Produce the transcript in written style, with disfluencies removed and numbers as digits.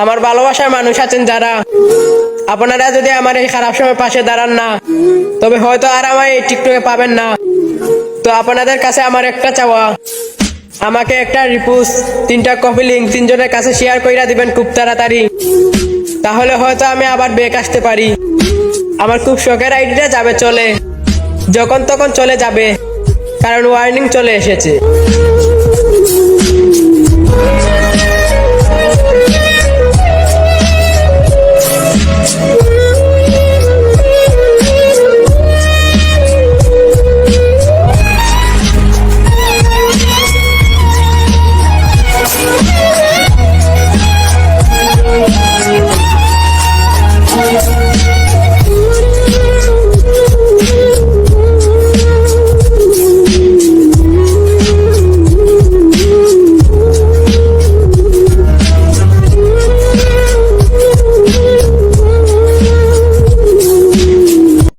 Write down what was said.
আমার ভালোবাসার মানুষ আছেন যারা, আপনারা যদি আমার এই খারাপ সময় পাশে দাঁড়ান না, তবে হয়তো আর আমার এই টিকটকে পাবেন না। তো আপনাদের কাছে আমার একটা চাওয়া, আমাকে একটা রিপোস্ট 3টা কপি লিঙ্ক 3জনের কাছে শেয়ার কইরা দিবেন খুব তাড়াতাড়ি। তাহলে হয়তো আমি আবার ব্যাক আসতে পারি। আমার খুব শখের আইডিটা যাবে চলে, যখন তখন চলে যাবে, কারণ ওয়ার্নিং চলে এসেছে।